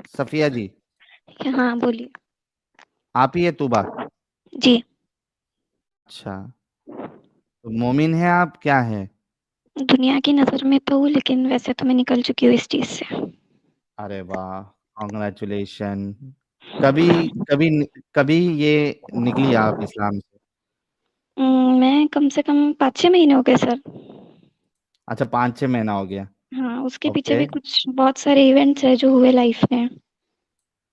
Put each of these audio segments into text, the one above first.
सफिया जी, हाँ, बोलिए। आप ही है तूबा? जी। अच्छा, तो मोमिन है आप, क्या है? दुनिया की नज़र में तो हूँ, लेकिन वैसे तो मैं निकल चुकी हूँ इस चीज़ से। अरे वाह, कॉन्ग्रेचुलेशन। कभी कभी कभी ये निकली आप इस्लाम से? मैं कम से कम 5-6 महीने हो गए सर। अच्छा, 5-6 महीना हो गया। हाँ, उसके पीछे ओके। भी कुछ बहुत सारे इवेंट्स हैं जो हुए लाइफ में।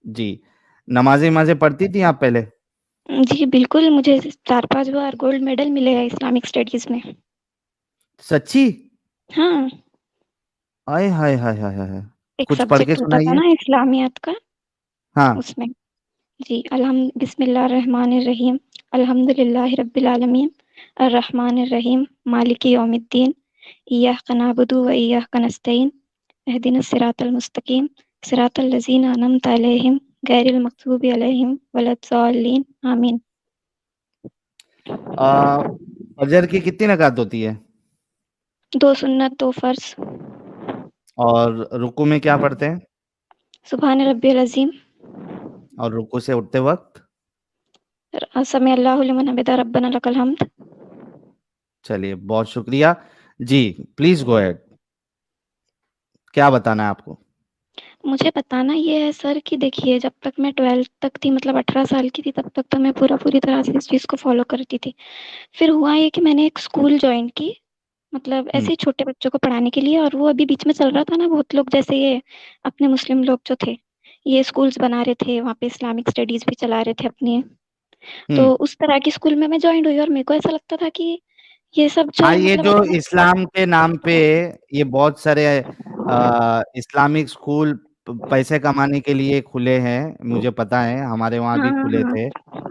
जी, नमाजें नमाजें पढ़ती थी आप पहले? जी, बिल्कुल, मुझे 4-5 बार गोल्ड मेडल मिले हैं इस्लामिक स्टडीज़ में। सच्ची? हाँ, आय हाय हाय हाय हाय हाय। एक कुछ पढ़ के सब्जेक्ट होता था सुनाइए। ना इस्लामियात का, हाँ। उसमें। जी, बिस्मिल्लाहिर्रहमानिर्रहीम, अल्हम्दुलिल्लाहि रब्बिल आलमीन, अर्रहमानिर्रहीम, मालिकि यौमिद्दीन, इय्याका नअबुदु व इय्याका नस्तईन, इहदिनस सिरातल मुस्तकीम, सिरातल लज़ीना अनअमता अलैहिम, गैरिल मग़ज़ूबि अलैहिम वलद्दाल्लीन, आमीन। आ, फजर की कितनी रकात होती है? 2 सुन्नत, 2 फ़र्ज़। और रुकू में क्या पढ़ते हैं? सुब्हान रब्बिल अज़ीम, और रुकू से उठते वक्त? समी अल्लाहु लिमन हमिदा, रब्बना लकल हम्द। चलिए, बहुत शुक्रिया। जी, प्लीज गो अहेड। क्या बताना है आपको? मुझे बताना ये है सर कि देखिए, जब तक मैं 12th तक थी, मतलब 18 साल की थी, तब तक तो मैं पूरी तरह से इस चीज़ को फ़ॉलो करती थी। फिर हुआ ये कि मैंने एक स्कूल जॉइन की, मतलब हम्म। ऐसे ही छोटे बच्चों को पढ़ाने के लिए, और वो अभी बीच में चल रहा था ना, बहुत लोग जैसे ये अपने मुस्लिम लोग जो थे, ये स्कूल्स बना रहे थे, वहाँ पे इस्लामिक स्टडीज़ भी चला रहे थे अपनी। हम्म। तो उस तरह के स्कूल में मैं जॉइन हुई, और मेरे को ऐसा लगता था कि ये सब जो हाँ, है ये मतलब जो अपना। इस्लाम के नाम पे ये बहुत सारे इस्लामिक स्कूल पैसे कमाने के लिए खुले हैं, मुझे पता है, हमारे वहाँ हाँ, भी खुले हाँ। थे।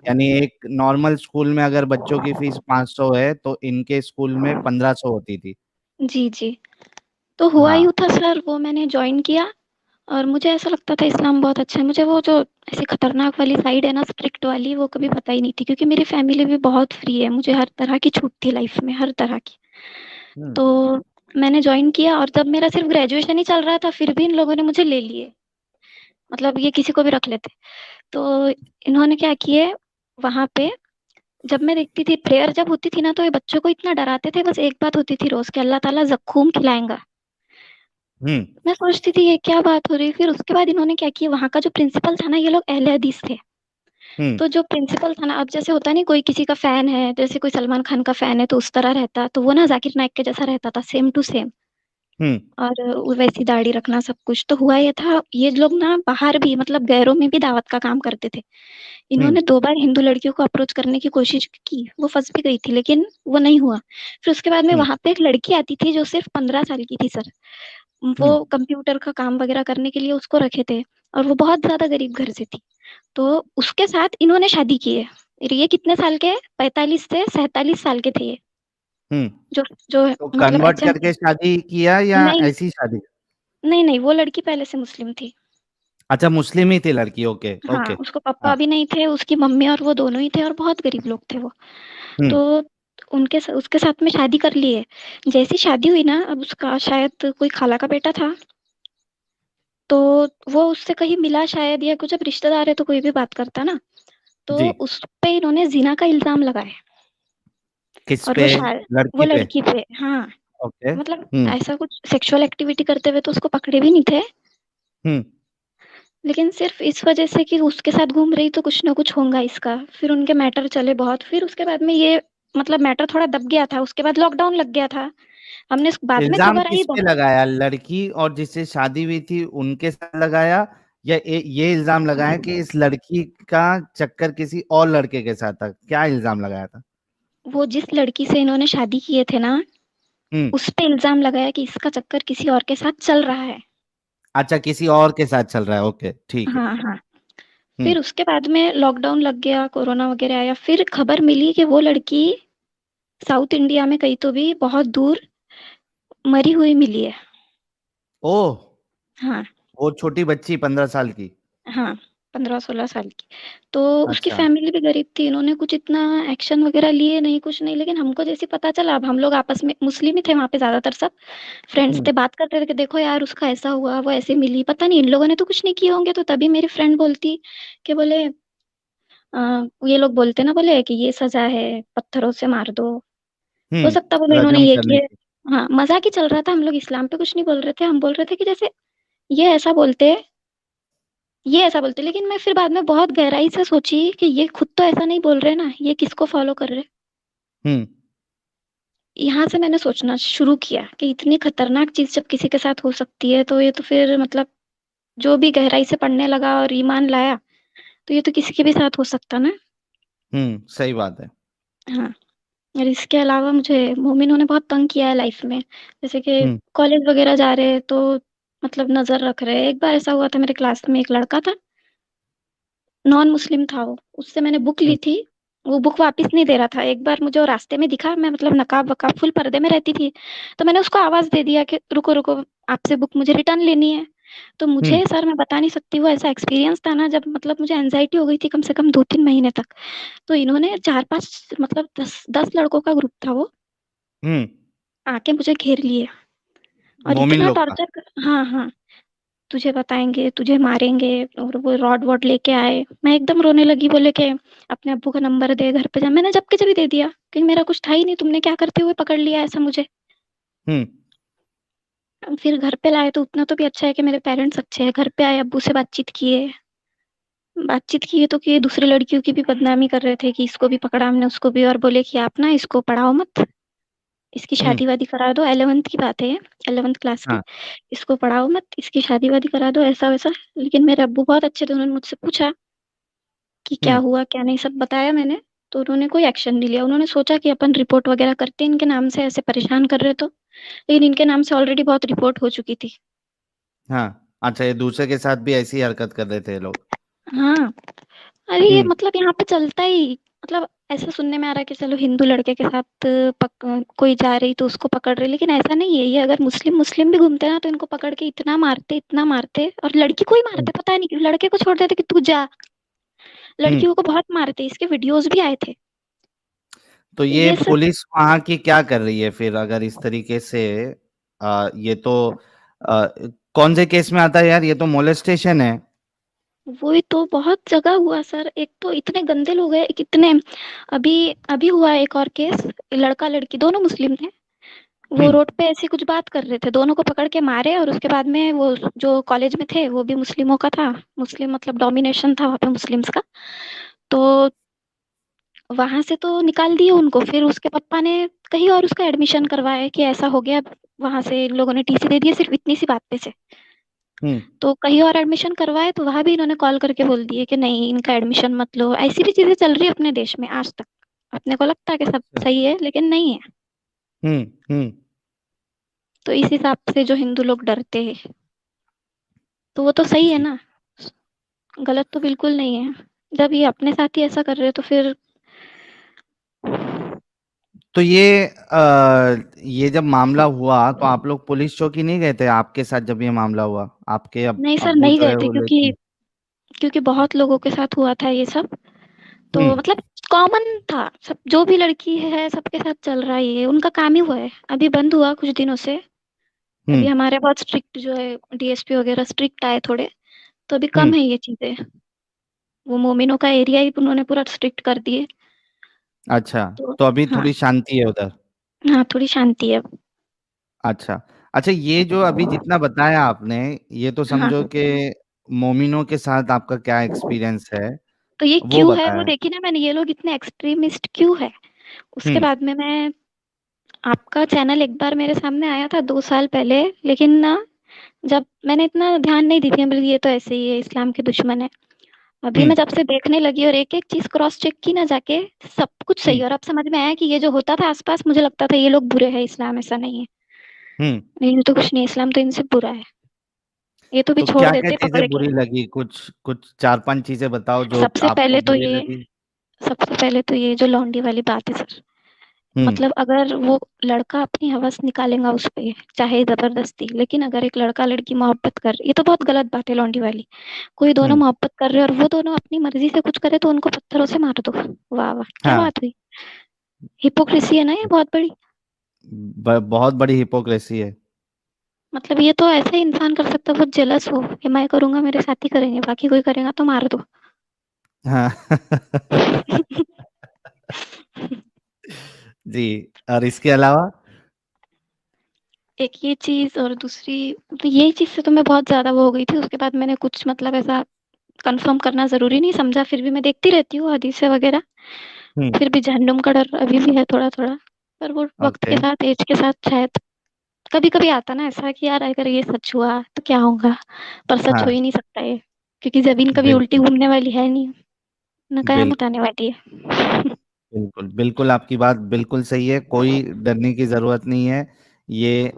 यानी एक नॉर्मल स्कूल में अगर बच्चों की फीस 500 है तो इनके स्कूल में 1500 होती थी। जी, जी। तो हुआ हाँ। यूँ था सर, वो मैंने जॉइन किया, और मुझे ऐसा लगता था इस्लाम बहुत अच्छा है। मुझे वो जो ऐसी खतरनाक वाली साइड है ना, स्ट्रिक्ट वाली, वो कभी पता ही नहीं थी, क्योंकि मेरी फैमिली भी बहुत फ्री है, मुझे हर तरह की छूट थी लाइफ में, हर तरह की। हम्म। तो मैंने जॉइन किया, और जब मेरा सिर्फ ग्रेजुएशन ही चल रहा था, फिर भी इन लोगों ने मुझे ले लिए, मतलब ये किसी को भी रख लेते। तो इन्होंने क्या किए, वहाँ पे जब मैं देखती थी प्रेयर जब होती थी ना, तो ये बच्चों को इतना डराते थे, बस एक बात होती थी रोज के, अल्लाह ताला ज़क्कूम खिलाएगा। हम्म। मैं सोचती थी ये क्या बात हो रही है। फिर उसके बाद इन्होंने क्या किया, वहाँ का जो प्रिंसिपल था ना, ये लोग अहले हदीस थे। हम्म। तो जो प्रिंसिपल था ना, अब जैसे होता नहीं, कोई किसी का फैन है, जैसे कोई सलमान खान का फैन है तो उस तरह रहता, तो वो ना जाकिर नाइक के जैसा रहता था, सेम टू सेम। हम्म। और वैसी दाढ़ी रखना, सब कुछ। तो हुआ ये था, ये लोग ना बाहर भी, मतलब गैरों में भी दावत का काम करते थे। हम्म। इन्होंने 2 बार हिंदू लड़कियों को अप्रोच करने की कोशिश की, वो फंस भी गई थी, लेकिन वो नहीं हुआ। फिर उसके बाद में हम्म। वहां पे एक लड़की आती थी जो सिर्फ 15 साल की थी सर। वो हम्म। कंप्यूटर का काम वगैरह करने के लिए उसको रखे थे, और वो बहुत ज्यादा गरीब घर से थी। तो उसके साथ इन्होंने शादी की है। ये कितने साल के, 45 से 47 साल के थे ये, हम्म। जो जो तो मतलब कन्वर्ट एचएम। करके शादी किया या नहीं, ऐसी शादी? नहीं, नहीं, वो लड़की पहले से मुस्लिम थी। अच्छा, मुस्लिम ही थी लड़की, ओके हाँ, ओके। उसको पापा हाँ। भी नहीं थे, उसकी मम्मी और वो दोनों ही थे, और बहुत गरीब लोग थे वो। हम्म। तो उसके साथ में शादी कर ली है। जैसी शादी हुई ना, अब उसका शायद कोई खाला का बेटा था, तो वो उससे कहीं मिला शायद, या कुछ, अब रिश्तेदार है तो कोई भी बात करता ना। तो जी। उस पे इन्होंने ज़िना का इल्ज़ाम लगाया, किस और पे? वो शायद वो लड़की पे? लड़की पे, हाँ, ओके। मतलब हम्म। ऐसा कुछ सेक्सुअल एक्टिविटी करते हुए तो उसको पकड़े भी नहीं थे, हम्म। लेकिन सिर्फ इस वजह से कि उसके साथ घूम रही तो कुछ ना कुछ होगा इसका। फिर उनके मैटर चले बहुत, फिर उसके बाद में ये, मतलब मैटर थोड़ा दब गया था, उसके बाद लॉकडाउन लग गया था। हमने बाद में इल्जाम खबर आई किस पे लगाया, लड़की और जिससे शादी हुई थी उनके साथ लगाया, या ये इल्जाम लगाया कि इस लड़की का चक्कर किसी और लड़के के साथ था? क्या इल्जाम लगाया था? वो जिस लड़की से इन्होंने शादी किए थे ना, हम्म। उस पे इल्जाम लगाया कि इसका चक्कर किसी और के साथ चल रहा है। अच्छा, किसी और के साथ चल रहा है, ओके ठीक है। हाँ, हाँ। हम्म। फिर उसके बाद में लॉकडाउन लग गया, कोरोना वगैरह आया, फिर खबर मिली कि वो लड़की साउथ इंडिया में कहीं तो भी बहुत दूर मरी हुई मिली है। ओह। हाँ, वो छोटी बच्ची 15 साल की? हाँ, 15-16 साल की। तो उसकी अच्छा। फैमिली भी गरीब थी, इन्होंने कुछ इतना एक्शन वगैरह लिए नहीं, कुछ नहीं, लेकिन हमको जैसे पता चला, अब हम लोग आपस में मुस्लिम ही थे वहाँ पे ज़्यादातर सब, फ्रेंड्स हम्म। थे, बात करते थे कि देखो यार उसका ऐसा हुआ, वो ऐसे मिली, पता नहीं इन लोगों ने तो कुछ नहीं किए होंगे। तो तभी मेरी फ्रेंड बोलती कि बोले ये लोग बोलते ना, बोले कि ये सजा है, पत्थरों से मार दो। हो सकता बोले इन्होंने रजम ये करने किए। की। हाँ, मजाक ही चल रहा था, हम लोग इस्लाम पे कुछ नहीं बोल रहे थे, हम बोल रहे थे कि जैसे ये ऐसा बोलते, ये ऐसा बोलते, लेकिन मैं फिर बाद में बहुत गहराई से सोची कि ये खुद तो ऐसा नहीं बोल रहे ना, ये किसको फॉलो कर रहे। हम्म। यहाँ से मैंने सोचना शुरू किया कि इतनी खतरनाक चीज जब किसी के साथ हो सकती है, तो ये तो फिर मतलब जो भी गहराई से पढ़ने लगा और ईमान लाया, तो ये तो किसी के भी साथ हो सकता ना। सही बात है। हाँ। और इसके अलावा मुझे मोमिनों ने बहुत तंग किया है लाइफ में, जैसे कि हम्म। कॉलेज वगैरह जा रहे हैं तो मतलब नजर रख रहे हैं। एक बार ऐसा हुआ था, मेरे क्लास में एक लड़का था, नॉन मुस्लिम था वो, उससे मैंने बुक ली हम्म। थी, वो बुक वापस नहीं दे रहा था। एक बार मुझे वो रास्ते में दिखा, मैं मतलब नकाब वकाब फुल पर्दे में रहती थी, तो मैंने उसको आवाज दे दिया कि रुको रुको, आपसे बुक मुझे रिटर्न लेनी है। तो हम्म। मुझे सर मैं बता नहीं सकती, वो ऐसा एक्सपीरियंस था ना, जब मतलब मुझे एनजाइटी हो गई थी कम से कम 2-3 महीने तक। तो इन्होंने 4-5 मतलब 10-10 लड़कों का ग्रुप था वो, हम्म। आके मुझे घेर लिए और मोमिन इतना लोग का। टॉर्चर कर, हाँ हाँ, तुझे बताएंगे, तुझे मारेंगे, और वो रॉड वॉड लेके आए। मैं एकदम रोने लगी, बोले कि अपने अब्बू का नंबर दे, घर पे जा। मैंने जब के जब दे दिया, क्योंकि मेरा कुछ था ही नहीं, तुमने क्या करते हुए पकड़ लिया ऐसा मुझे। हम्म। फिर घर पे लाए तो उतना तो भी अच्छा है कि मेरे पेरेंट्स अच्छे हैं, घर पे आए, अब्बू से बातचीत किए तो कि दूसरी लड़कियों की भी बदनामी कर रहे थे कि इसको भी पकड़ा हमने, उसको भी, और बोले कि आप ना इसको पढ़ाओ मत, इसकी हम्म। शादी वादी करा दो। 11th की बात है ये, 11th क्लास की। हाँ। इसको पढ़ाओ मत, इसकी शादी वादी करा दो, ऐसा वैसा। लेकिन मेरे अब्बू बहुत अच्छे थे, उन्होंने मुझसे पूछा कि क्या हम्म। हुआ क्या नहीं, सब बताया मैंने। तो उन्होंने कोई एक्शन नहीं लिया, उन्होंने सोचा कि अपन रिपोर्ट वगैरह करते हैं, इनके नाम से ऐसे परेशान कर रहे तो। लेकिन इनके नाम से ऑलरेडी बहुत रिपोर्ट हो चुकी थी। हाँ, अच्छा, ये दूसरे के साथ भी ऐसी हरकत कर रहे थे ये लोग। हाँ। अरे ये हम्म। मतलब यहाँ पे चलता ही, मतलब ऐसा सुनने में आ रहा है कि चलो हिंदू लड़के के साथ कोई जा रही तो उसको पकड़ रहे, लेकिन ऐसा नहीं है। ये अगर मुस्लिम मुस्लिम भी घूमते ना, तो इनको पकड़ के इतना मारते, और लड़की को ही हम्म। मारते, पता नहीं क्यों लड़के को छोड़ देते कि तू जा। हम्म। लड़कियों को बहुत मारते, इसके वीडियोस भी आए थे। तो तो ये ये सब पुलिस वहां की क्या कर रही है फिर, अगर इस तरीके से? ये तो आ, कौन से केस में आता है यार? ये तो मोलेस्टेशन है। वही तो बहुत जगह हुआ सर, एक तो इतने गंदे लोग हैं कितने। अभी अभी हुआ एक और केस, लड़का लड़की दोनों मुस्लिम थे, वो हम्म। रोड पे ऐसी कुछ बात कर रहे थे, दोनों को पकड़ के मारे, और उसके बाद में वो जो कॉलेज में थे वो भी मुस्लिमों का था, मुस्लिम मतलब डोमिनेशन था वहाँ पे मुस्लिम्स का। तो वहां से तो निकाल दिए उनको, फिर उसके पापा ने कहीं और उसका एडमिशन करवाया कि ऐसा हो गया, वहां से इन लोगों ने टीसी दे दिया सिर्फ इतनी सी बात पे से। हम्म। तो कहीं और एडमिशन करवाए तो वहां भी इन्होंने कॉल करके बोल दिए कि नहीं इनका एडमिशन मत लो। ऐसी भी चीजें चल रही है अपने देश में आज तक। अपने को लगता है कि सब अच्छा। सही है, लेकिन नहीं है। हम्म। हम्म। तो इस हिसाब से जो हिंदू लोग डरते हैं, तो वो तो सही है जी। ना, गलत तो बिल्कुल नहीं है। जब ये अपने साथ ही ऐसा कर रहे हो तो फिर तो ये जब मामला हुआ तो आप लोग पुलिस चौकी नहीं गए थे आपके साथ जब ये मामला हुआ? आपके नहीं सर, अब्बू नहीं जो गए है थे, वो क्योंकि लेके। क्योंकि बहुत लोगों के साथ हुआ था ये सब। तो हम्म। मतलब कॉमन था, सब जो भी लड़की है सबके साथ चल रहा है, ये उनका काम ही हुआ है। अभी बंद हुआ कुछ दिनों से, अभी हम्म। हमारे बहुत स्ट्रिक्ट जो है डीएसपी वगैरह स्ट्रिक्ट आए थोड़े, तो अभी कम हम्म। है ये चीजें। वो मोमिनों का एरिया ही उन्होंने पूरा स्ट्रिक्ट कर दिए। अच्छा, तो तो अभी हाँ, थोड़ी शांति है उधर? हाँ थोड़ी शांति है अब। अच्छा। अच्छा, ये जो अभी जितना बताया आपने, ये तो हाँ, समझो कि मोमिनों के साथ आपका क्या एक्सपीरियंस है तो ये वो क्यों है वो बताया। देखी ना मैंने, ये लोग इतने एक्सट्रीमिस्ट क्यों है। उसके हम्म। बाद में मैं, आपका चैनल एक बार मेरे सामने आया था 2 साल पहले, लेकिन ना जब मैंने इतना ध्यान नहीं दी थी, मतलब ये तो ऐसे ही है, इस्लाम के दुश्मन है। अभी हम्म। मैं जब से देखने लगी और एक एक चीज क्रॉस चेक की ना जाके, सब कुछ सही हम्म। है। और अब समझ में आया कि ये जो होता था आसपास, मुझे लगता था ये लोग बुरे हैं, इस्लाम ऐसा नहीं है। हम्म। नहीं तो कुछ नहीं, इस्लाम तो इनसे बुरा है, ये तो भी तो छोड़ क्या क्या देते चीजें पकड़ के। बुरी लगी? कुछ कुछ चार पांच चीजें बताओ जो सबसे आपको पहले तो बुरी ये लगी। सबसे पहले तो ये जो लौंडी वाली बात है सर, मतलब अगर वो लड़का अपनी हवस निकालेगा उस पे, चाहे जबरदस्ती, लेकिन अगर एक लड़का लड़की मोहब्बत कर, ये तो बहुत गलत बात है लौंडी वाली। कोई दोनों हम्म। मोहब्बत कर रहे हैं और वो दोनों अपनी मर्जी से कुछ करे तो उनको पत्थरों से मार दो। वाह वाह, क्या हाँ, बात हुई। हिपोक्रेसी है ना ये बहुत बड़ी। बहुत बड़ी हिपोक्रेसी है। मतलब ये तो ऐसा ही इंसान कर सकता है, बहुत जेलस हो कि मैं करूंगा मेरे साथी करेंगे, बाकी कोई करेगा तो मार दो। हाँ। जी। और इसके अलावा? एक ये चीज, और दूसरी, तो यही चीज से तो मैं बहुत ज्यादा वो हो गई थी। उसके बाद मैंने कुछ मतलब ऐसा कंफर्म करना जरूरी नहीं समझा, फिर भी मैं देखती रहती हूँ हदीसें वगैरह। हम्म। फिर भी जहन्नुम का डर अभी भी है थोड़ा थोड़ा। पर वो वक्त ओके। के साथ, एज के साथ शायद कभी कभी आता ना ऐसा कि यार अगर ये सच हुआ तो क्या होगा। पर सच हो हाँ, ही नहीं सकता ये, क्योंकि जमीन कभी उल्टी बिल्कुल घूमने वाली है नहीं, न कयामत बिल्कुल आने वाली है। बिल्कुल बिल्कुल, आपकी बात बिल्कुल सही है, कोई डरने की जरूरत नहीं है। ये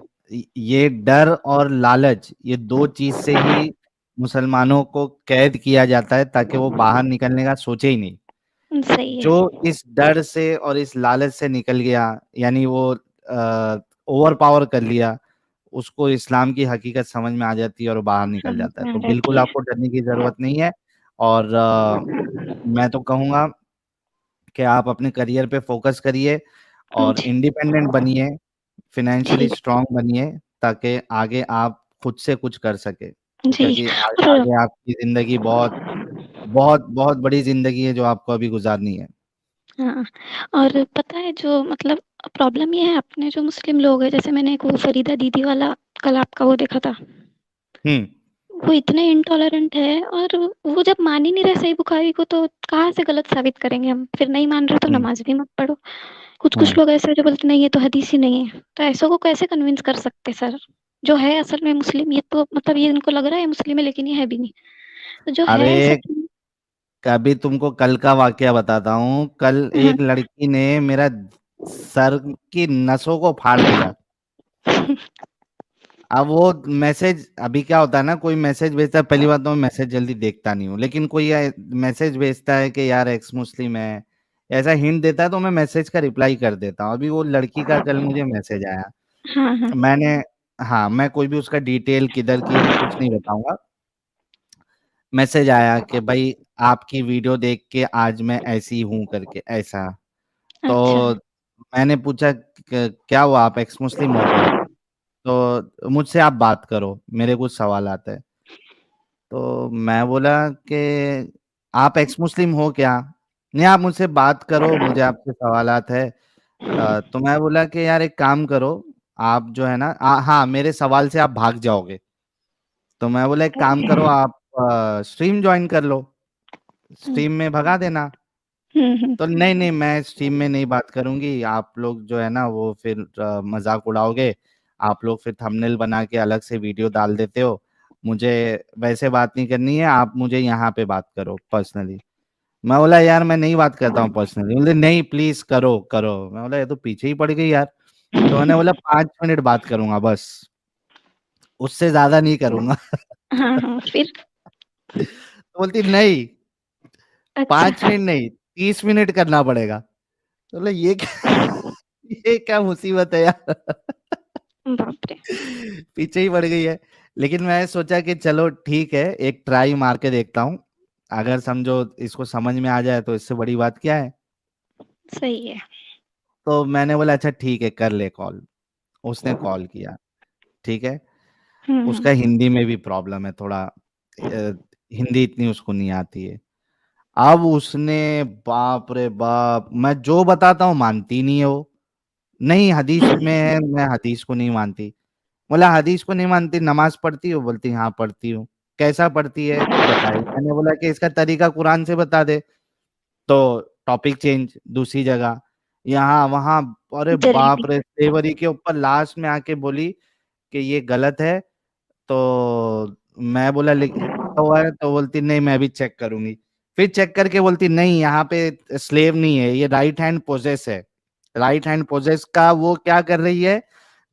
ये डर और लालच, ये दो चीज से ही मुसलमानों को कैद किया जाता है, ताकि वो बाहर निकलने का सोचे ही नहीं। सही है। जो इस डर से और इस लालच से निकल गया, यानी वो ओवर पावर कर लिया, उसको इस्लाम की हकीकत समझ में आ जाती है और वो बाहर निकल समझ जाता है। में आ तो जाती बिल्कुल है। आपको डरने की जरूरत नहीं है। और मैं तो कहूँगा कि आप अपने करियर पे फोकस करिए और जी। इंडिपेंडेंट बनिए, जी। फाइनेंशियली स्ट्रांग बनिए, ताकि आगे आप खुद से कुछ कर सके, जी। क्योंकि और आगे आपकी जिंदगी बहुत बहुत बहुत बड़ी जिंदगी है जो आपको अभी गुजारनी है। हाँ, और पता है जो मतलब प्रॉब्लम ये है, अपने जो मुस्लिम लोग हैं, जैसे मैंने एक वो फरीदा दीदी वाला कल आपका वो देखा था, हम्म। वो इतने इंटॉलरेंट है। और वो जब मान ही नहीं रहे सही बुखारी को, तो कहाँ से गलत साबित करेंगे हम। फिर नहीं मान रहे तो हम्म। नमाज भी मत पढ़ो। कुछ कुछ हम्म। लोग ऐसे हैं जो बोलते नहीं ये तो हदीस ही नहीं है, तो ऐसों को कैसे कन्विंस कर सकते सर। जो है असल में मुस्लिम, ये तो मतलब ये इनको लग रहा है मुस्लिम है लेकिन ये है भी नहीं। तो जो अरे, है सच में। कभी तुमको कल का वाकया बताता हूँ। कल हाँ। एक लड़की ने मेरा सर की नसों को फाड़ दिया। अब वो मैसेज, अभी क्या होता है ना, कोई मैसेज भेजता है, पहली बात तो मैं मैसेज जल्दी देखता नहीं हूँ, लेकिन कोई मैसेज भेजता है कि यार एक्स मुस्लिम है, ऐसा हिंट देता है, तो मैं मैसेज का रिप्लाई कर देता हूँ। अभी वो लड़की का कल मुझे मैसेज आया। हाँ। हाँ। मैंने, हाँ, मैं कोई भी उसका डिटेल किधर की वो कुछ नहीं बताऊंगा। मैसेज आया कि भाई आपकी वीडियो देख के आज मैं ऐसी हूं करके ऐसा। तो अच्छा। मैंने पूछा क्या हुआ, आप एक्स मुस्लिम हो क्या? तो मुझसे आप बात करो, मेरे कुछ सवाल आते हैं। तो मैं बोला कि आप एक्स मुस्लिम हो क्या? नहीं, आप मुझसे बात करो, मुझे आपसे सवालात है। तो मैं बोला कि यार एक काम करो, आप जो है ना, हाँ, मेरे सवाल से आप भाग जाओगे। तो मैं बोला एक काम करो, आप स्ट्रीम ज्वाइन कर लो, स्ट्रीम में भगा देना। हम्म। तो नहीं नहीं, मैं स्ट्रीम में नहीं बात करूंगी, आप लोग जो है ना वो फिर मजाक उड़ाओगे, आप लोग फिर थंबनेल बना के अलग से वीडियो डाल देते हो। मुझे वैसे बात नहीं करनी है, आप मुझे यहाँ पे बात करो पर्सनली। मैं बोला यार मैं नहीं बात करता हूँ पर्सनली। बोले नहीं प्लीज करो करो। मैं बोला ये तो पीछे ही पड़ गई यार। तो मैंने बोला 5 मिनट बात करूंगा बस, उससे ज्यादा नहीं करूंगा। हाँ हाँ, फिर? तो बोलती नहीं, अच्छा। 5 मिनट नहीं, 30 मिनट करना पड़ेगा। तो बोला ये क्या, ये क्या मुसीबत है यार। बाप रे। पीछे ही पड़ गई है। लेकिन मैं सोचा कि चलो ठीक है, एक ट्राई मार के देखता हूँ, अगर समझो इसको समझ में आ जाए तो इससे बड़ी बात क्या है। सही है। तो मैंने बोला अच्छा ठीक है, कर ले कॉल। उसने कॉल किया, ठीक है। हम्म। उसका हिंदी में भी प्रॉब्लम है थोड़ा, हिंदी इतनी उसको नहीं आती है। अब उसने, बाप रे बाप, मैं जो बताता हूँ मानती नहीं है वो। नहीं हदीस में है, मैं हदीस को नहीं मानती। बोला हदीस को नहीं मानती, नमाज पढ़ती हो? बोलती हाँ पढ़ती हूँ। कैसा पढ़ती है बताई। मैंने बोला कि इसका तरीका कुरान से बता दे। तो टॉपिक चेंज, दूसरी जगह, यहाँ वहां। अरे बाप जलेबी। रे, तेवरी के ऊपर लास्ट में आके बोली कि ये गलत है। तो मैं बोला लिखा हुआ है? तो बोलती नहीं मैं भी चेक करूंगी। फिर चेक करके बोलती नहीं, यहाँ पे स्लेव नहीं है, ये राइट हैंड पोजेस है। राइट हैंड पोजेस का वो क्या कर रही है,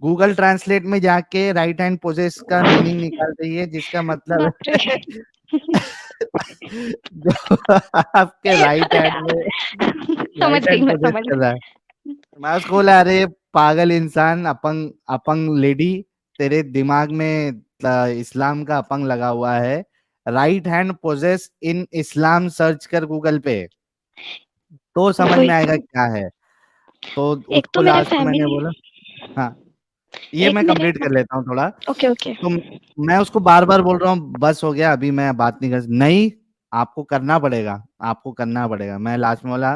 गूगल ट्रांसलेट में जाके राइट हैंड पोजेस का मीनिंग निकाल रही है, जिसका मतलब बाप रे। है जो आपके राइट हैंड में समझ राइट गई, हैंड मैं पोजेस समझ कर गई। रहा है। मैं उसको बोला, अरे पागल इंसान, अपंग अपंग लेडी, तेरे दिमाग में इस्लाम का अपंग लगा हुआ है। राइट हैंड पोजेस इन इस्लाम सर्च कर गूगल पे, तो समझ वही में आएगा तो। क्या है। तो एक तो उसको मेरे लास्ट में मैंने फैमिली, बोला, हाँ, ये एक मैं मेरे कंप्लीट कर लेता हूँ थोड़ा। Okay okay. तो मैं उसको बार बार बोल रहा हूँ, बस हो गया, अभी मैं बात नहीं कर, नहीं, आपको करना पड़ेगा, आपको करना पड़ेगा। मैं लास्ट में बोला,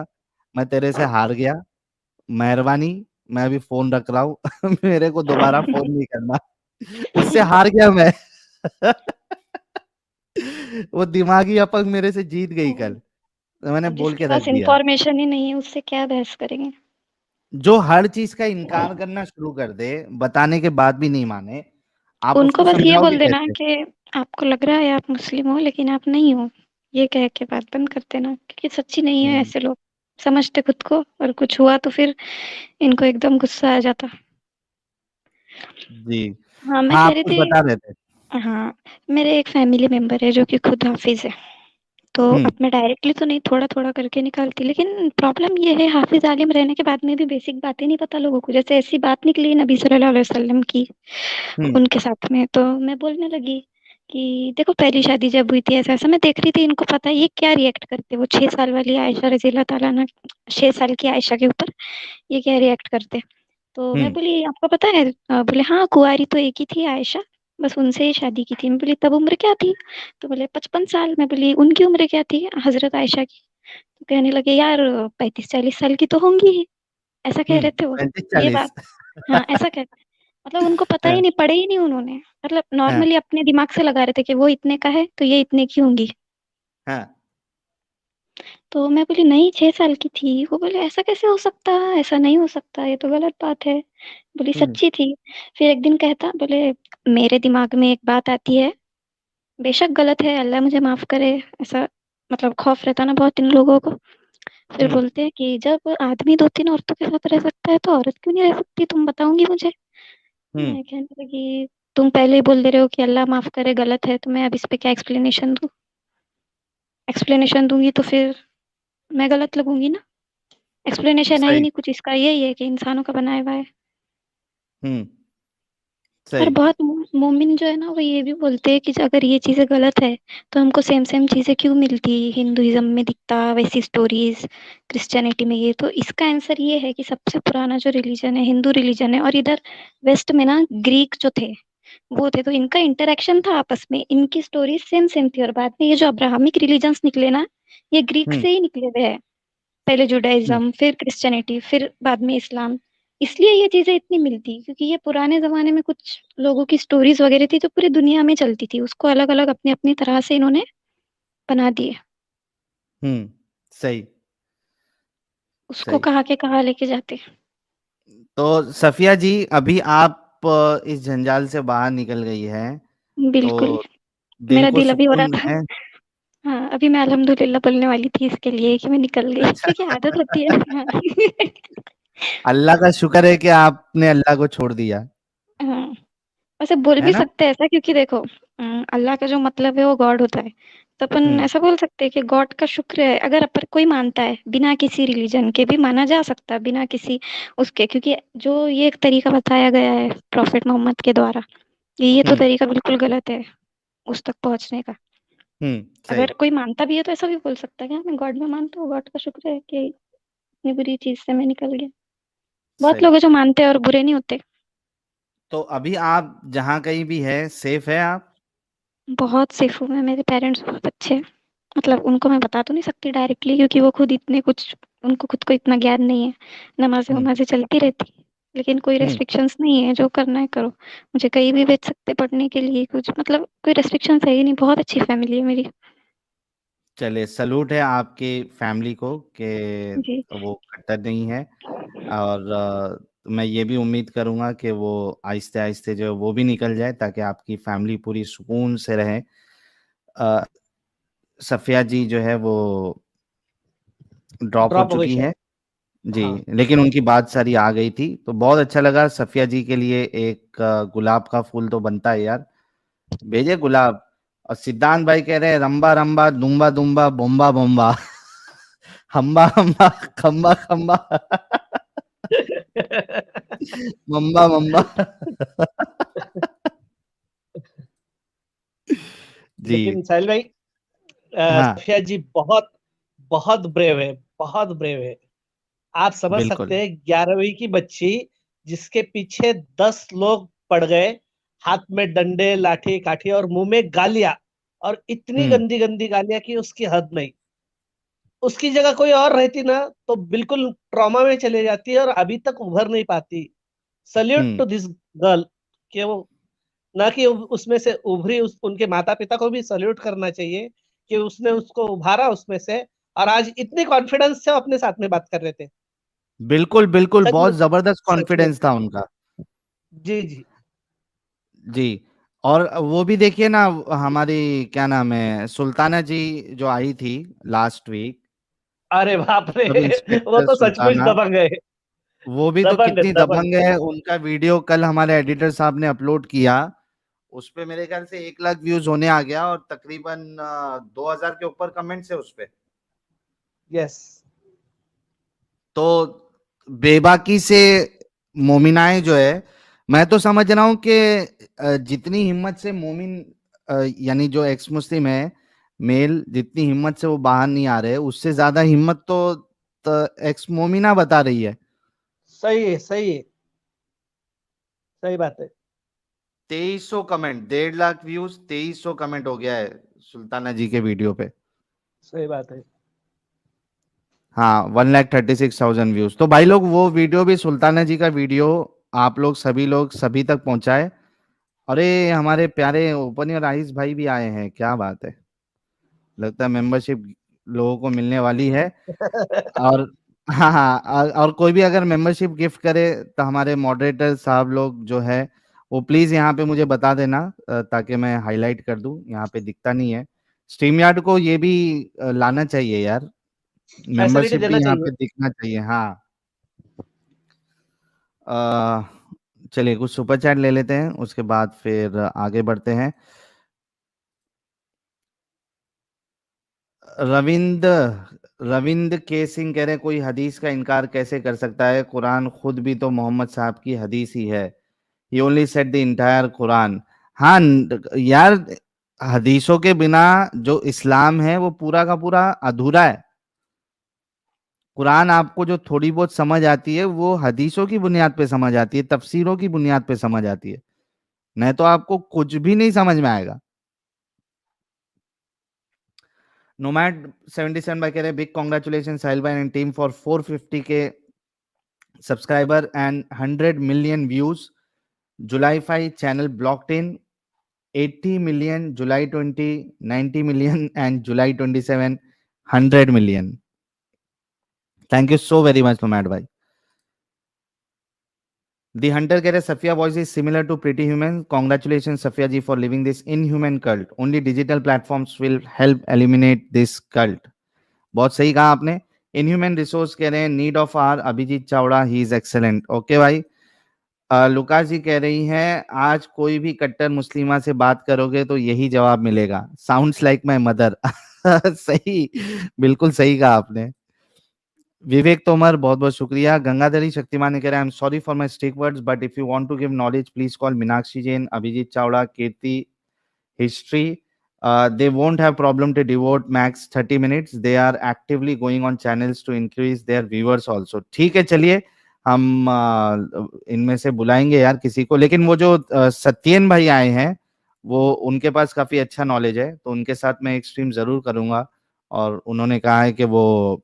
मैं तेरे से हार गया, मेहरबानी, मैं अभी फोन रख रहा हूँ। मेरे को दोबारा फोन नहीं करना। उससे हार गया मैं। वो दिमागी अपंग मेरे से जीत गई कल, तो मैंने अब बोल जिसके के रख पास दिया। इंफॉर्मेशन ही नहीं है उससे क्या बहस करेंगे। जो हर चीज का इनकार करना शुरू कर दे, बताने के बाद भी नहीं माने, आप उनको उसको बस ये समझाओगे बोल देना कैसे? कि आपको लग रहा है आप मुस्लिम हो लेकिन आप नहीं हो, ये कह के बात बंद कर देना, क्योंकि सच्ची नहीं है हम्म, ऐसे लोग, समझते खुद को, और कुछ हुआ तो फिर इनको एकदम गुस्सा आ जाता। जी। हाँ, मैं हाँ, कह आप रही कुछ थी। बता रहे थे। हाँ, मेरे एक फैमिली मेंबर है जो कि खुद हाफिज है। तो अब हम्म। मैं डायरेक्टली तो नहीं, थोड़ा-थोड़ा करके निकालती, लेकिन प्रॉब्लम ये है हाफ़िज़ आलिम रहने के बाद में भी बेसिक बातें नहीं पता लोगों को। जैसे ऐसी बात निकली नबी सल्लल्लाहु अलैहि वसल्लम की हम्म। उनके साथ में, तो मैं बोलने लगी कि देखो पहली शादी जब हुई थी ऐसा-ऐसा, मैं देख रही थी इनको पता है ये क्या रिएक्ट करते, वो 6 साल वाली आयशा रज़ी अल्लाह ताला अन्हा, 6 साल की आयशा के ऊपर ये क्या रिएक्ट करते। तो मैं हम्म। बोली आपको पता है? बोले हाँ, कुँवारी तो एक ही थी आयशा, बस उनसे ही शादी की थी। मैं बोली तब उम्र क्या थी? तो बोले 55 साल। मैं बोली उनकी उम्र क्या थी हज़रत आयशा की? तो कहने लगे यार 35-40 साल की तो होंगी ही, ऐसा कह रहे थे वो। पैंतीस ये चालीस बात, हाँ, ऐसा कह, मतलब उनको पता ही हाँ। नहीं, पढ़े ही नहीं उन्होंने। मतलब हाँ। नॉर्मली अपने दिमाग से लगा रहे थे कि वो इतने का है, तो ये इतने की होंगी। हाँ। तो मैं बोली नहीं 6 साल की थी। वो बोले ऐसा कैसे हो सकता है? ऐसा नहीं हो सकता, ये तो गलत बात है। बोली हम्म। सच्ची थी। फिर एक दिन कहता बोले मेरे दिमाग में एक बात आती है, बेशक गलत है, अल्लाह मुझे माफ़ करे, ऐसा मतलब खौफ रहता ना बहुत इन लोगों को। फिर हम्म। बोलते हैं कि जब आदमी 2-3 औरतों के साथ रह सकता है तो औरत क्यों नहीं रह सकती? तुम बताऊँगी मुझे? हम्म। मैं कहने लगी तुम पहले ही बोल दे रहे हो कि अल्लाह माफ़ करे गलत है, तो मैं अब इस पे क्या एक्सप्लेनेशन दूँ? एक्सप्लेनेशन दूँगी तो फिर मैं गलत लगूँगी ना। एक्सप्लेनेशन है ही सही। नहीं कुछ, इसका यही है कि इंसानों का बनाया हुआ है। हम्म। और सही। बहुत मोमिन जो है ना वो ये भी बोलते हैं कि अगर ये चीज़ें गलत है तो हमको सेम सेम चीज़ें क्यों मिलती, हिंदुइज्म में दिखता वैसी स्टोरीज, क्रिश्चियनिटी में ये, तो इसका आंसर ये है कि सबसे पुराना जो रिलीजन है हिंदू रिलीजन है, और इधर वेस्ट में ना ग्रीक जो थे वो थे, तो इनका इंटरेक्शन था आपस में, इनकी स्टोरीज सेम सेम थी, और बाद में ये जो अब्राहमिक रिलीजन्स निकले ना ये ग्रीक हम्म। से ही निकले हुए हैं। पहले हम्म। जुडाइज्म, फिर क्रिश्चियनिटी, फिर बाद में इस्लाम। इसलिए ये चीज़ें इतनी मिलती क्योंकि ये पुराने ज़माने में कुछ लोगों की स्टोरीज़ वग़ैरह थी जो पूरी दुनिया में चलती थी। उसको अलग-अलग अपनी-अपनी तरह से इन्होंने बना दिए। हम्म। सही। उसको सही। कहाँ के कहाँ लेके जाते। तो सफिया जी, अभी आप इस जंजाल से बाहर निकल गई हैं, बिल्कुल, तो दिल मेरा को दिल अभी हो रहा सुकून था। है? हाँ, अभी मैं अल्हम्दुलिल्लाह बोलने वाली थी इसके लिए कि मैं निकल गई अच्छा। क्योंकि आदत होती है। हाँ। अल्लाह का शुक्र है कि आपने अल्लाह को छोड़ दिया, हाँ। वैसे बोल है भी ना? सकते हैं ऐसा क्योंकि देखो अल्लाह का जो मतलब है वो गॉड होता है। तो अपन हम्म। ऐसा बोल सकते हैं कि गॉड का शुक्र है अगर अपन कोई मानता है, बिना किसी रिलीजन के भी माना जा सकता है, बिना किसी उसके, क्योंकि जो ये एक तरीका बताया गया है प्रॉफेट मोहम्मद के द्वारा, ये तो हम्म। तरीका बिल्कुल गलत है उस तक पहुंचने का। हम्म। सही। अगर कोई मानता भी है तो ऐसा भी बोल सकता है कि हाँ, मैं गॉड में मानता हूँ, गॉड का शुक्र है कि इतनी बुरी चीज से मैं निकल गया। बहुत सही। लोग हैं जो मानते हैं और बुरे नहीं होते। तो अभी आप जहाँ कहीं भी है, सेफ है आप? बहुत सेफ हूँ मैं, मेरे पेरेंट्स बहुत अच्छे हैं। मतलब उनको मैं बता तो नहीं सकती डायरेक्टली क्योंकि वो खुद इतने कुछ, उनको खुद को इतना ज्ञान नहीं है। नमाज़ें हम्म। वमाज़ें चलती रहती है, लेकिन कोई हम्म। रेस्ट्रिक्शंस नहीं है, जो करना है करो। मुझे कहीं भी भेज सकते पढ़ने के लिए, कुछ मतलब कोई रेस्ट्रिक्शंस है ही नहीं, बहुत अच्छी फैमिली है मेरी। चलिए, सलूट है आपकी फैमिली को कि जी, वो कट्टर नहीं है। और मैं ये भी उम्मीद करूंगा कि वो आहिस्ते आहिस्ते जो है वो भी निकल जाए, ताकि आपकी फैमिली पूरी सुकून से रहे। अ, सफिया जी जो है वो ड्रॉप हो ड्रॉप हो गई चुकी शायद। है जी, हाँ। लेकिन उनकी बात सारी आ गई थी, तो बहुत अच्छा लगा। सफिया जी के लिए एक गुलाब का फूल तो बनता है यार, भेजे गुलाब। और सिद्धांत भाई कह रहे हैं रंबा रंबा दुम्बा दुम्बा बोम्बा बोम्बा। हम्बा हम्बा खम्बा खम्बा। मम्बा मम्बा। जी। लेकिन साहिल भाई, हाँ सफिया जी बहुत बहुत ब्रेव है, बहुत ब्रेव है। आप समझ बिल्कुल। सकते हैं 11वीं की बच्ची जिसके पीछे 10 लोग पड़ गए, हाथ में डंडे लाठी काठी और मुंह में गालियां, और इतनी गंदी गंदी गालियां कि उसकी हद नहीं। उसकी जगह कोई और रहती ना तो बिल्कुल ट्रॉमा में चले जाती है और अभी तक उभर नहीं पाती। सल्यूट टू दिस गर्ल, कि वो ना कि उसमें से उभरी, उनके माता पिता को भी सल्यूट करना चाहिए कि उसने उसको उभारा उसमें से, और आज इतनी कॉन्फिडेंस से वो अपने साथ में बात कर रहे थे। बिल्कुल बिल्कुल, सच में, बहुत जबरदस्त सच में। कॉन्फिडेंस था उनका। जी जी। जी। और वो भी देखिए ना, हमारी क्या नाम है, सुल्ताना जी जो आई थी लास्ट वीक, अरे बाप रे, सब वो इंस्पेक्टर तो सचमुच सुल्ताना, दबंग है। वो भी तो दबंग है, कितनी दबंग। दबंग है। उनका वीडियो कल हमारे एडिटर साहब ने अपलोड किया, उस पे मेरे ख्याल से 1 लाख व्यूज होने आ गया, और तकरीबन 2,000 के ऊपर कमेंट्स है उस पे। यस। तो बेबाकी से मोमिनाएं जो है, मैं तो समझ रहा हूं कि जितनी हिम्मत से मोमिन, यानी जो एक्स मुस्लिम है मेल, जितनी हिम्मत से वो बाहर नहीं आ रहे, उससे ज्यादा हिम्मत तो एक्स मोमिना बता रही है। सही है, सही है, सही बात है। 2300 कमेंट, 1.5 लाख व्यूज, 2300 कमेंट हो गया है सुल्ताना जी के वीडियो पे। सही बात है। हाँ, 1,36,000 व्यूज। तो भाई लोग, वो वीडियो भी, सुल्ताना जी का वीडियो, आप लोग सभी तक पहुंचाए। अरे हमारे प्यारे ओपन आइस भाई भी आए हैं, क्या बात है। लगता है मेंबरशिप लोगों को मिलने वाली है। और हाँ हाँ, और कोई भी अगर मेंबरशिप गिफ्ट करे तो हमारे मॉडरेटर साहब लोग जो है, वो प्लीज यहाँ पे मुझे बता देना, ताकि मैं हाईलाइट कर दूं। यहाँ पे दिखता नहीं है। स्ट्रीम यार्ड को ये भी लाना चाहिए यार, फैसिलिटी मेंबरशिप देना भी यहाँ चाहिए। पे दिखना चाहिए। हाँ। अ, चलिए कुछ सुपर चैट ले लेते हैं, उसके बाद फिर आगे बढ़ते हैं। रविंद रविंद के सिंह कह रहे हैं, कोई हदीस का इनकार कैसे कर सकता है, कुरान खुद भी तो मोहम्मद साहब की हदीस ही है। He only said the entire Quran. हाँ यार, हदीसों के बिना जो इस्लाम है वो पूरा का पूरा अधूरा है। कुरान आपको जो थोड़ी बहुत समझ आती है, वो हदीसों की बुनियाद पे समझ आती है, तफसीरों की बुनियाद पे समझ आती है, नहीं तो आपको कुछ भी नहीं समझ में आएगा। नोमैड 77 भाई कह रहे, बिग कॉन्ग्रेचुलेशन साहिल भाई एंड टीम फॉर 450 के subscriber and 100 million views. July 5 channel blocked in 80 million July 20, 90 million, and July 27, 100 million. Thank you so very much, Nomad bhai. The Hunter keh rahe, Safia voice is similar to Pretty Human. Congratulations, Safia ji, for living this inhuman cult. Only digital platforms will help eliminate this cult. बहुत सही कहा आपने। Inhuman resource कह रहे हैं, need of our Abhijeet Chawda, he is excellent. Okay भाई। लुका जी कह रही हैं, आज कोई भी कट्टर मुस्लिमा से बात करोगे तो यही जवाब मिलेगा, साउंड्स लाइक माय मदर। सही, बिल्कुल सही कहा आपने। विवेक तोमर बहुत बहुत शुक्रिया। गंगाधरी शक्तिमान ने कह रहा है, I am sorry for my stick words but if you want to give knowledge please call Meenakshi Jain, Abhijeet Chawda, Kirti history. They won't have problem to devote max 30 minutes. They are actively going on channels to increase their viewers also. ठीक है, चलिए हम इनमें से बुलाएंगे यार किसी को, लेकिन वो जो सत्येन भाई आए हैं, वो उनके पास काफी अच्छा नॉलेज है, तो उनके साथ मैं एक स्ट्रीम जरूर करूंगा। और उन्होंने कहा है कि वो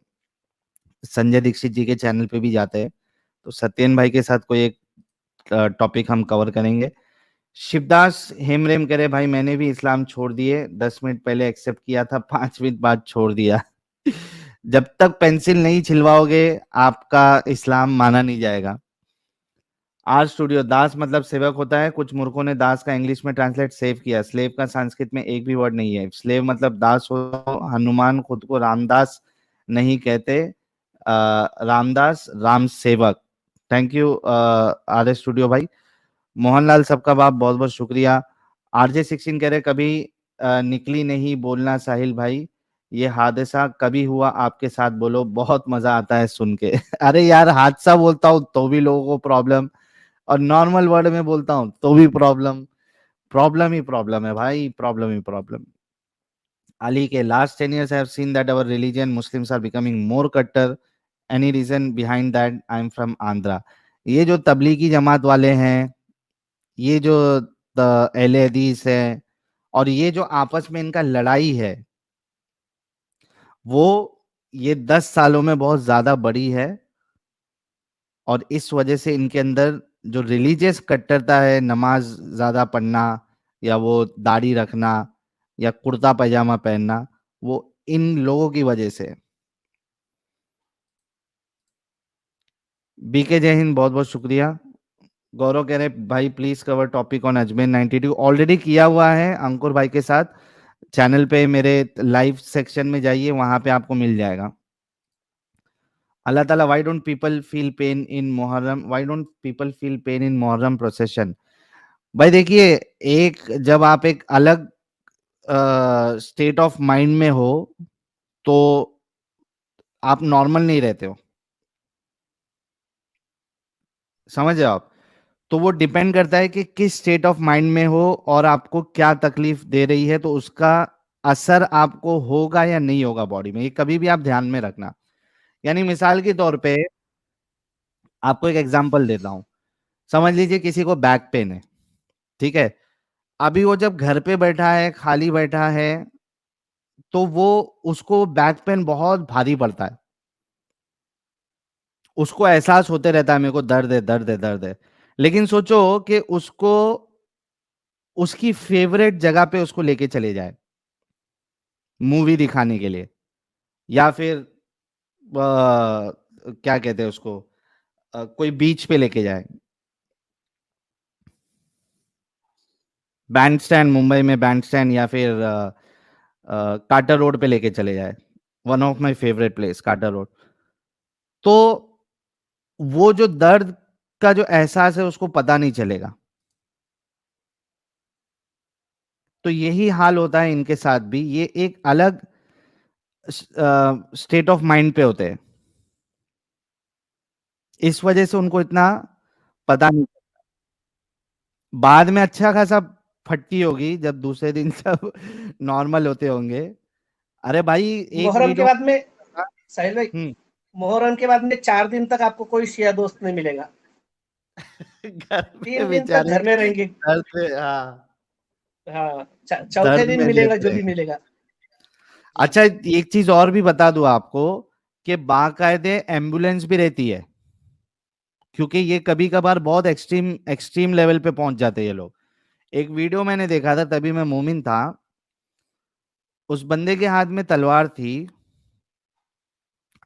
संजय दीक्षित जी के चैनल पे भी जाते हैं, तो सत्येन भाई के साथ कोई एक टॉपिक हम कवर करेंगे। शिवदास हेमरेम करे, भाई मैंने भी इस्लाम छोड़ दिए, 10 मिनट पहले एक्सेप्ट किया था, 5 मिनट बाद छोड़ दिया। जब तक पेंसिल नहीं छिलवाओगे आपका इस्लाम माना नहीं जाएगा। आर स्टूडियो, दास मतलब सेवक होता है, कुछ मूर्खों ने दास का इंग्लिश में ट्रांसलेट सेव किया, स्लेव का संस्कृत में एक भी वर्ड नहीं है, स्लेव मतलब दास हो। हनुमान खुद को रामदास नहीं कहते, रामदास राम सेवक। Thank you R S studio भाई। मोहनलाल सबका बाप बहुत बहुत शुक्रिया। RJ 16 कह रहे, कभी निकली नहीं बोलना साहिल भाई, ये हादसा कभी हुआ आपके साथ, बोलो बहुत मजा आता है सुन के। अरे यार, हादसा बोलता हूँ तो भी लोगों को प्रॉब्लम, और नॉर्मल वर्ड में बोलता हूँ तो भी प्रॉब्लम। प्रॉब्लम ही प्रॉब्लम है भाई, प्रॉब्लम ही प्रॉब्लम। Ali के last 10 years I have seen that our religion Muslims are becoming more कट्टर। Any reason behind that? I am from Andhra। ये जो तबलीगी जमात वाले हैं, ये जो अहले हदीस है, और ये जो आपस में इनका लड़ाई है, वो ये 10 सालों में बहुत ज्यादा बड़ी है। और इस वजह से इनके अंदर जो रिलीजियस कट्टरता है, नमाज ज्यादा पढ़ना, या वो दाढ़ी रखना, या कुर्ता पैजामा पहनना, वो इन लोगों की वजह से है। बीके, जय हिंद, बहुत बहुत शुक्रिया। गौरव कह रहे भाई please cover topic on Ajmer 92। Already किया हुआ है अंकुर भाई के साथ, चैनल पे मेरे लाइव सेक्शन में जाइए, वहां पे आपको मिल जाएगा। अल्लाह ताला, why don't people feel pain in Muharram, why don't people feel pain in Muharram procession? भाई देखिए, एक जब आप एक अलग स्टेट ऑफ माइंड में हो तो आप नॉर्मल नहीं रहते हो, समझ रहे हो आप? तो वो डिपेंड करता है कि किस स्टेट ऑफ माइंड में हो और आपको क्या तकलीफ दे रही है, तो उसका असर आपको होगा या नहीं होगा बॉडी में, ये कभी भी आप ध्यान में रखना। यानी मिसाल के तौर पे आपको एक एग्जांपल देता हूं। समझ लीजिए किसी को बैक पेन है, ठीक है? अभी वो जब घर पे बैठा है, खाली बैठा है, तो वो उसको बैक पेन बहुत भारी पड़ता है, उसको एहसास होते रहता है मेरे को दर्द है, दर्द है, दर्द है। लेकिन सोचो कि उसको उसकी फेवरेट जगह पे उसको लेके चले जाए मूवी दिखाने के लिए, या फिर क्या कहते हैं उसको, कोई बीच पे लेके जाए, बैंड स्टैंड, मुंबई में बैंड स्टैंड, या फिर कार्टर रोड पे लेके चले जाए। One of my favourite place Carter Road. तो वो जो दर्द का जो एहसास है उसको पता नहीं चलेगा। तो यही हाल होता है इनके साथ भी, ये एक अलग स्टेट ऑफ माइंड पे होते हैं, इस वजह से उनको इतना पता नहीं। बाद में अच्छा खासा फटती होगी जब दूसरे दिन सब नॉर्मल होते होंगे। अरे भाई, एक मुहर्रम के वीडियो बाद में साहिल भाई, हम्म मुहर्रम के बाद में 4 दिन तक आपको कोई शिया दोस्त नहीं मिलेगा। घर पे 3 दिन तक बेचारे घर में रहेंगे। दर्द पे, हाँ, हाँ, चौथे दर्द दिन में मिलेगा रहते जो भी हैं। मिलेगा। अच्छा, एक चीज और भी बता दूं आपको, कि बाकायदे एम्बुलेंस भी रहती है, क्योंकि ये कभी कभार बहुत एक्सट्रीम एक्सट्रीम लेवल पे पहुंच जाते हैं ये लोग। एक वीडियो मैंने देखा था, तभी मैं मोमिन था, उस बंदे के हाथ में तलवार थी।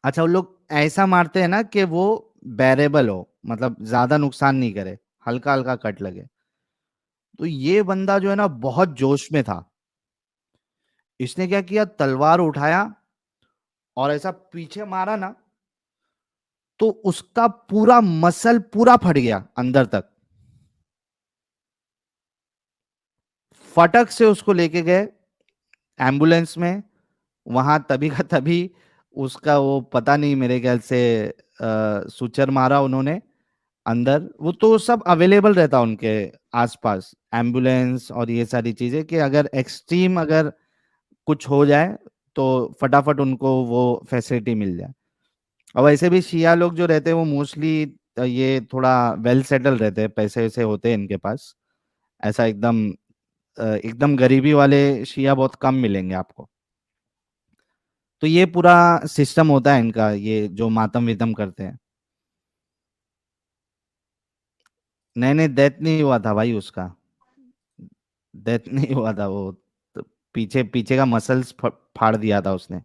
अच्छा, वो लोग ऐसा मारते हैं ना कि वो बेरेबल हो, मतलब ज्यादा नुकसान नहीं करे, हल्का हल्का कट लगे। तो ये बंदा जो है ना बहुत जोश में था, इसने क्या किया, तलवार उठाया और ऐसा पीछे मारा ना, तो उसका पूरा मसल पूरा फट गया अंदर तक। फटक से उसको लेके गए एम्बुलेंस में, वहां तभी का तभी उसका वो पता नहीं, मेरे ख्याल से सुचर मारा उन्होंने अंदर। वो तो सब अवेलेबल रहता उनके आसपास, एम्बुलेंस और ये सारी चीजें, कि अगर एक्सट्रीम अगर कुछ हो जाए तो फटाफट उनको वो फैसिलिटी मिल जाए। और वैसे भी शिया लोग जो रहते हैं वो मोस्टली ये थोड़ा वेल सेटल रहते हैं, पैसे वैसे होते हैं इनके पास। ऐसा एकदम एकदम गरीबी वाले शिया बहुत कम मिलेंगे आपको। तो ये पूरा सिस्टम होता है इनका, ये जो मातम वितम करते हैं। नहीं नहीं, डेथ नहीं हुआ था भाई उसका, डेथ नहीं हुआ था वो, तो पीछे पीछे का मसल्स फाड़ दिया था उसने।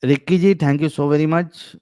Ricky ji, thank you so very much.